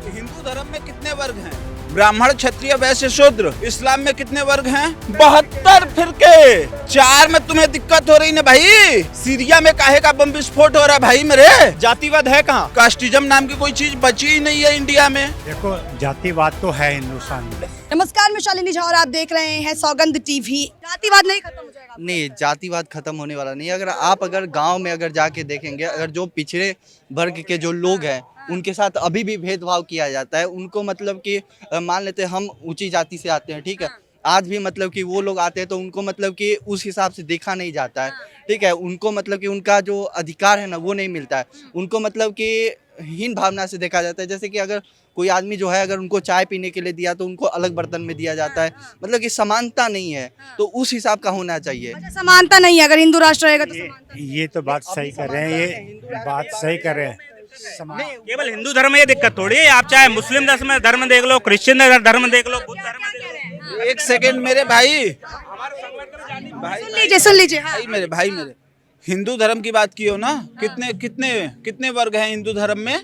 हिंदू धर्म में कितने वर्ग हैं? ब्राह्मण, क्षत्रिय, वैश्य, शूद्र। इस्लाम में कितने वर्ग हैं? 72 फिरके। 4 में तुम्हें दिक्कत हो रही ना भाई? सीरिया में काहे का बम विस्फोट हो रहा है भाई मेरे? जातिवाद है कहाँ? कास्टिज्म नाम की कोई चीज बची ही नहीं है इंडिया में। देखो, जातिवाद तो है हिंदुस्तान में। नमस्कार, मैं शालिनी झा और आप देख रहे हैं सौगंध टीवी। जातिवाद नहीं खत्म हो जाएगा? नहीं, जातिवाद खत्म होने वाला नहीं है। अगर गांव में अगर जाके देखेंगे, अगर जो पिछड़े वर्ग के जो लोग हैं उनके साथ अभी भी भेदभाव किया जाता है। उनको मतलब कि मान लेते हैं हम ऊंची जाति से आते हैं, ठीक है, आज भी मतलब कि वो लोग आते हैं तो उनको मतलब कि उस हिसाब से देखा नहीं जाता है, ठीक है। उनको मतलब कि उनका जो अधिकार है ना वो नहीं मिलता है। उनको मतलब कि हीन भावना से देखा जाता है। जैसे कि अगर कोई आदमी जो है अगर उनको चाय पीने के लिए दिया तो उनको अलग बर्तन में दिया जाता है। मतलब कि समानता नहीं है, तो उस हिसाब का होना चाहिए। अच्छा, समानता नहीं है। अगर हिंदू राष्ट्र रहेगा तो समानता ये तो बात सही कर रहे हैं, ये बात सही कर रहे हैं। केवल हिंदू धर्म में ये दिक्कत थोड़ी है, आप चाहे मुस्लिम धर्म देख लो, क्रिश्चियन धर्म देख लो, बुद्ध धर्म देख लो। एक सेकंड मेरे भाई, सुन लीजिए। हाँ। भाई मेरे हिंदू धर्म की बात की हो ना? कितने कितने कितने वर्ग हैं हिंदू धर्म में?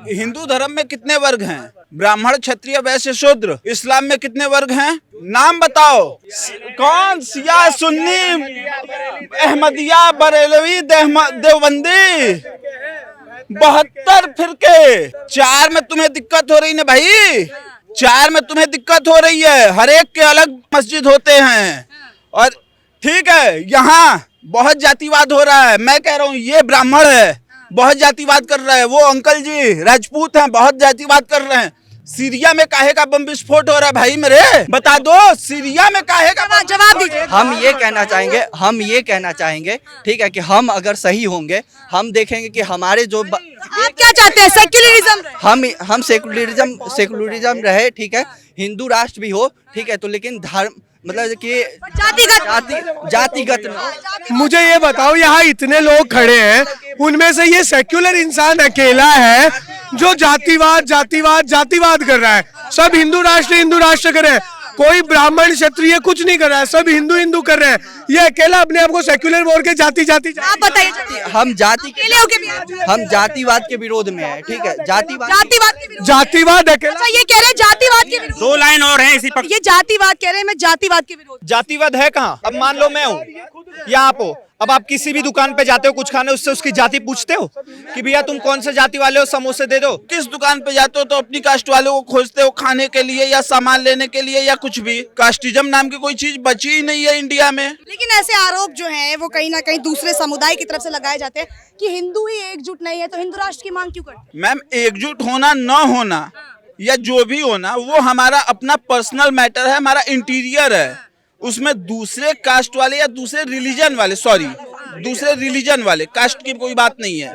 हिंदू धर्म में कितने वर्ग हैं? ब्राह्मण, क्षत्रिय, वैश्य, शूद्र। इस्लाम में कितने वर्ग हैं? नाम बताओ। कौन? शिया, सुन्नी, अहमदिया, बरेलवी, देवबंदी। 72 फिरके। 4 में तुम्हें दिक्कत हो रही ना भाई? 4 में तुम्हें दिक्कत हो रही है। हर एक के अलग मस्जिद होते हैं और ठीक है, यहाँ बहुत जातिवाद हो रहा है। मैं कह रहा हूँ ये ब्राह्मण है, बहुत जातिवाद कर रहा है। वो अंकल जी राजपूत हैं, बहुत जातिवाद कर रहे हैं। सीरिया में काहे का बम विस्फोट हो रहा है भाई मेरे? बता दो, सीरिया में काहे का? जवाब दीजिए। हम ये कहना चाहेंगे, ठीक है, कि हम अगर सही होंगे, हम देखेंगे कि हमारे जो आप क्या चाहते हैं? सेक्युलरिज्म? हम सेकुलरिज्म रहे, ठीक है, हिंदू राष्ट्र भी हो, ठीक है, तो लेकिन धर्म मतलब कि जातिगत मुझे ये बताओ, यहाँ इतने लोग खड़े हैं, उनमें से ये सेक्युलर इंसान अकेला है जो जातिवाद कर रहा है। सब हिंदू राष्ट्र कर रहे हैं। कोई ब्राह्मण क्षत्रिय कुछ नहीं कर रहा है, सब हिंदू कर रहे हैं। ये अकेला अपने आप को सेक्युलर बोल के जाति आप बताइए। हम जातिवाद के विरोध में है, ठीक है, जातिवाद अकेला। अच्छा, ये कह रहे हैं जातिवाद के विरोध। 2 लाइन और हैं इसी पर। ये जातिवाद कह रहे हैं, मैं जातिवाद के विरोध। जातिवाद है कहाँ? अब मान लो मैं हूँ यहाँ पे, अब आप किसी भी दुकान पे जाते हो कुछ खाने, उससे उसकी जाति पूछते हो कि भैया तुम कौन से जाति वाले हो, समोसे दे दो? किस दुकान पे जाते हो तो अपनी कास्ट वालों को खोजते हो खाने के लिए या सामान लेने के लिए या कुछ भी। कास्टिज्म नाम की कोई चीज बची ही नहीं है इंडिया में। लेकिन ऐसे आरोप जो हैं वो कहीं ना कहीं दूसरे समुदाय की तरफ से लगाए जाते हैं कि हिंदू ही एकजुट नहीं है, तो हिंदू राष्ट्र की मांग क्यों करते हैं? मैम, एकजुट होना न होना या जो भी होना वो हमारा अपना पर्सनल मैटर है, हमारा इंटीरियर है। उसमें दूसरे कास्ट वाले या दूसरे रिलीजन वाले, कास्ट की कोई बात नहीं है,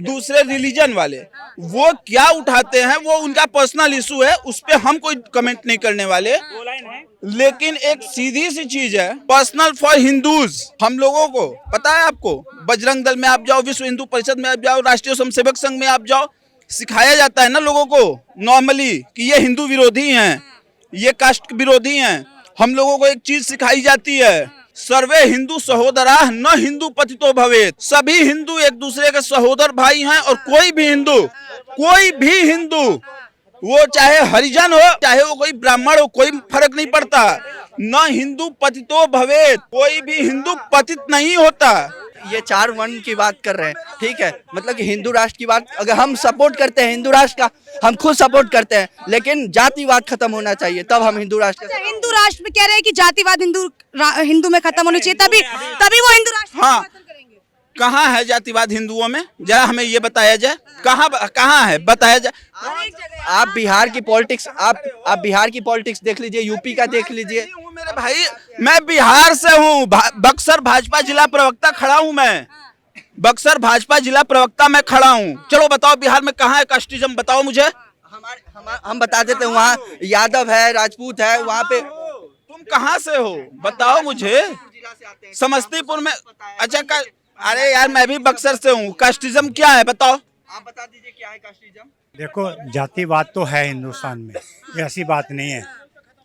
दूसरे रिलीजन वाले वो क्या उठाते हैं वो उनका पर्सनल इशू है, उस पे हम कोई कमेंट नहीं करने वाले। लेकिन एक सीधी सी चीज है, पर्सनल फॉर हिंदूज। हम लोगों को पता है, आपको बजरंग दल में आप जाओ, विश्व हिंदू परिषद में आप जाओ, राष्ट्रीय स्वयंसेवक संघ में आप जाओ, सिखाया जाता है ना लोगों को नॉर्मली कि ये हिंदू विरोधी हैं, ये कास्ट विरोधी हैं। हम लोगों को एक चीज सिखाई जाती है, सर्वे हिंदू सहोदराः न हिंदू पतितो भवेत्। सभी हिंदू एक दूसरे के सहोदर भाई हैं और कोई भी हिंदू वो चाहे हरिजन हो चाहे वो कोई ब्राह्मण हो, कोई फर्क नहीं पड़ता। न हिंदू पतितो भवेत्, कोई भी हिंदू पतित नहीं होता। ये 4 वर्ण की बात कर रहे हैं, ठीक है, मतलब कि हिंदू राष्ट्र की बात अगर हम सपोर्ट करते हैं, हिंदू राष्ट्र का हम खुद सपोर्ट करते हैं, लेकिन जातिवाद खत्म होना चाहिए, तब हम हिंदू राष्ट्र। हिंदू राष्ट्र में कह रहे हैं कि जातिवाद हिंदू में खत्म होनी चाहिए, तभी वो हिंदू राष्ट्र हाँ, कहाँ है जातिवाद हिंदुओं में? जरा हमें ये बताया जाए, कहाँ है, बताया जाए। आप बिहार की पॉलिटिक्स देख लीजिए, यूपी का देख लीजिए। मेरे भाई, मैं बिहार से हूँ, बक्सर भाजपा जिला प्रवक्ता खड़ा हूँ मैं, बक्सर भाजपा जिला प्रवक्ता मैं खड़ा हूँ। चलो बताओ बिहार में कहाँ है कास्टिज्म, बताओ मुझे। हम बता देते हैं, वहाँ यादव है, राजपूत है, वहाँ पे। तुम कहाँ से हो बताओ मुझे? समस्तीपुर में। अच्छा, अरे यार मैं भी बक्सर से हूँ। कास्टिज्म क्या है बताओ? आप बता दीजिए क्या है कास्टिज्म। देखो, जातिवाद तो है हिंदुस्तान में, ये ऐसी बात नहीं है।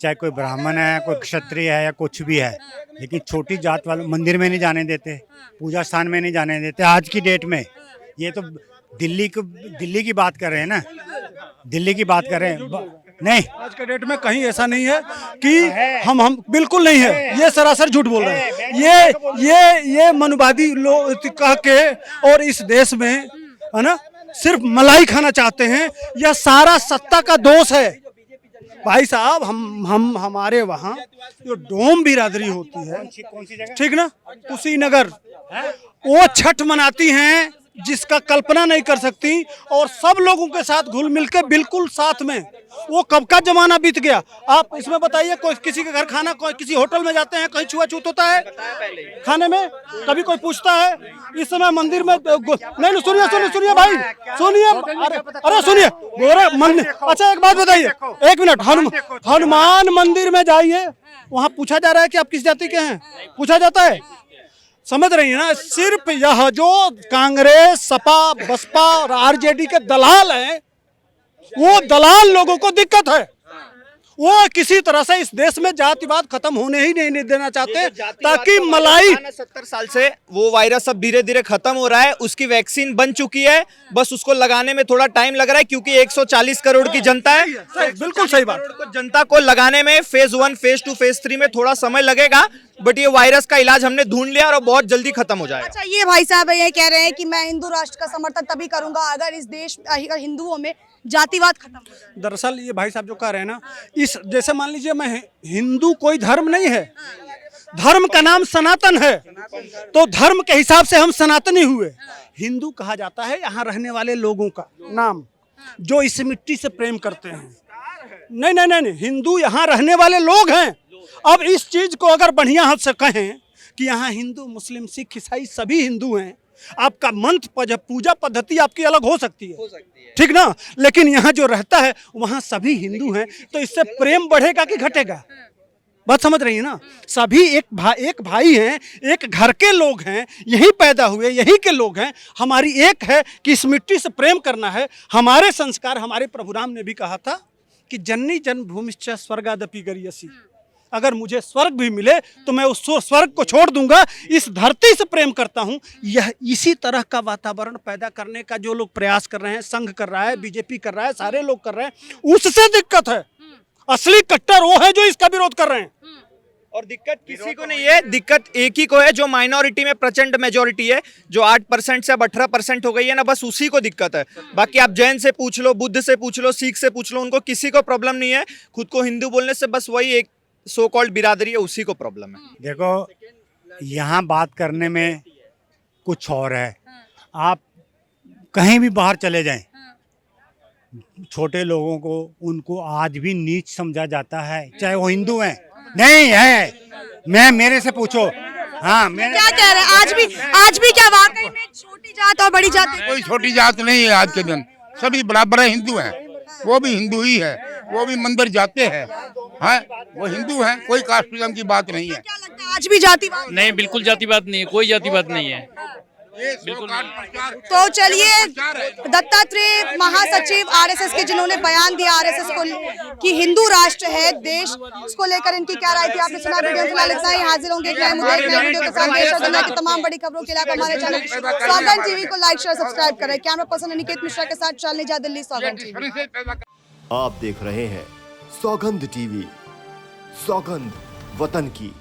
चाहे कोई ब्राह्मण है, कोई क्षत्रिय है या कुछ भी है, लेकिन छोटी जात वालों मंदिर में नहीं जाने देते, पूजा स्थान में नहीं जाने देते आज की डेट में। ये तो दिल्ली की बात कर रहे हैं ना। दिल्ली की बात करें नहीं, आज के डेट में कहीं ऐसा नहीं है कि हम बिल्कुल नहीं है, ये सरासर झूठ बोल रहे हैं। ये मनुवादी लोग कह के और इस देश में है ना सिर्फ मलाई खाना चाहते हैं, यह सारा सत्ता का दोष है। भाई साहब हम हमारे वहाँ जो डोम बिरादरी होती है, ठीक ना, कुशीनगर, वो छठ मनाती हैं जिसका कल्पना नहीं कर सकती, और सब लोगों के साथ घुल मिल के बिल्कुल साथ में। वो कब का जमाना बीत गया। आप इसमें बताइए, कोई किसी के घर खाना, कोई किसी होटल में जाते हैं, कहीं छुआछूत होता है खाने में, कभी कोई पूछता है? इस समय मंदिर में नहीं, सुनिए भाई, सुनिए, अरे सुनिए, गोरे मंदिर। अच्छा एक बात बताइए, एक मिनट, हनुमान मंदिर में जाइए, वहाँ पूछा जा रहा है कि आप किस जाति के हैं, पूछा जाता है? समझ रही है ना, सिर्फ यह जो कांग्रेस, सपा, बसपा और आरजेडी के दलाल हैं, वो दलाल लोगों को दिक्कत है। वो किसी तरह से इस देश में जातिवाद खत्म होने ही नहीं देना चाहते, ताकि मलाई 70 साल से वो वायरस अब धीरे धीरे खत्म हो रहा है। उसकी वैक्सीन बन चुकी है, बस उसको लगाने में थोड़ा टाइम लग रहा है, क्योंकि 140 करोड़ की जनता है। बिल्कुल सही बात। जनता को लगाने में फेज 1, फेज 2, फेज 3 में थोड़ा समय लगेगा, बट ये वायरस का इलाज हमने ढूंढ लिया और बहुत जल्दी खत्म हो जाएगा। अच्छा, ये भाई साहब ये कह रहे हैं कि मैं हिंदू राष्ट्र का समर्थन तभी करूंगा अगर इस देश हिंदुओं में जातिवाद खत्म हो जाए। दरअसल ये भाई साहब जो कह रहे हैं ना, इस जैसे मान लीजिए मैं हिंदू कोई धर्म नहीं है, धर्म का नाम सनातन है, तो धर्म के हिसाब से हम सनातनी हुए। हिंदू कहा जाता है यहाँ रहने वाले लोगों का नाम, जो इस मिट्टी से प्रेम करते हैं। नहीं, हिंदू यहाँ रहने वाले लोग हैं। अब इस चीज को अगर बढ़िया हाथ से कहें कि यहाँ हिंदू, मुस्लिम, सिख, ईसाई सभी हिंदू हैं, आपका मंत्र पूजा पद्धति आपकी अलग हो सकती है, ठीक ना, लेकिन यहाँ जो रहता है वहाँ सभी हिंदू हैं, तो इससे प्रेम बढ़ेगा कि घटेगा? बात समझ रही है ना? सभी एक भाई हैं, एक घर के लोग हैं, यही पैदा हुए, यही के लोग हैं। हमारी एक है कि इस मिट्टी से प्रेम करना है। हमारे संस्कार, हमारे प्रभु राम ने भी कहा था कि जननी जन्मभूमिश्च स्वर्गादपि गरीयसी, अगर मुझे स्वर्ग भी मिले तो मैं उस स्वर्ग को छोड़ दूंगा, इस धरती से प्रेम करता हूं। यह इसी तरह का वातावरण पैदा करने का जो लोग प्रयास कर रहे हैं, संघ कर रहा है, बीजेपी कर रहा है, सारे लोग कर रहे हैं, उससे दिक्कत है। असली कट्टर वो है जो इसका विरोध कर रहे हैं। और दिक्कत किसी को नहीं है, दिक्कत एक ही को है, जो माइनॉरिटी में प्रचंड मेजॉरिटी है, जो 8% से अब 18% हो गई है ना, बस उसी को दिक्कत है। बाकी आप जैन से पूछ लो, बुद्ध से पूछ लो, सिख से पूछ लो, उनको किसी को प्रॉब्लम नहीं है। खुद को हिंदू बोलने से बस वही एक सो कॉल्ड बिरादरी है, उसी को प्रॉब्लम है। देखो, यहाँ बात करने में कुछ और है। आप कहीं भी बाहर चले जाएं, छोटे लोगों को उनको आज भी नीच समझा जाता है, चाहे वो हिंदू हैं। नहीं है, मेरे से पूछो। हाँ, मेरे क्या कह रहे हैं? आज भी क्या वाकई में छोटी जात और बड़ी जात है? कोई छोटी जात नहीं है। आज के दिन सभी बराबर है, हिंदू हैं, वो भी हिंदू ही है, वो भी मंदिर जाते हैं, वो हिंदू हैं, कोई कास्टिज्म की बात नहीं है। क्या लगता है आज भी जातिवाद? नहीं, बिल्कुल जातिवाद नहीं है, कोई जातिवाद नहीं है। तो चलिए, दत्तात्रेय महासचिव आरएसएस के, जिन्होंने बयान दिया आरएसएस को कि हिंदू राष्ट्र है देश, उसको लेकर इनकी क्या राय थी आपने सुना। वीडियो फिलहाल इतना ही। हाजिर होंगे एक नए मुद्दे, एक नए वीडियो के साथ। देश और दुनिया की तमाम बड़ी खबरों के लिए हमारे चैनल सौगंध टीवी को लाइक, शेयर, सब्सक्राइब करें। कैमरा पर्सन अनिकेत मिश्रा के साथ शालिनी झा, दिल्ली, सौगंध टीवी। आप देख रहे हैं सौगंध टीवी, सौगंध वतन की।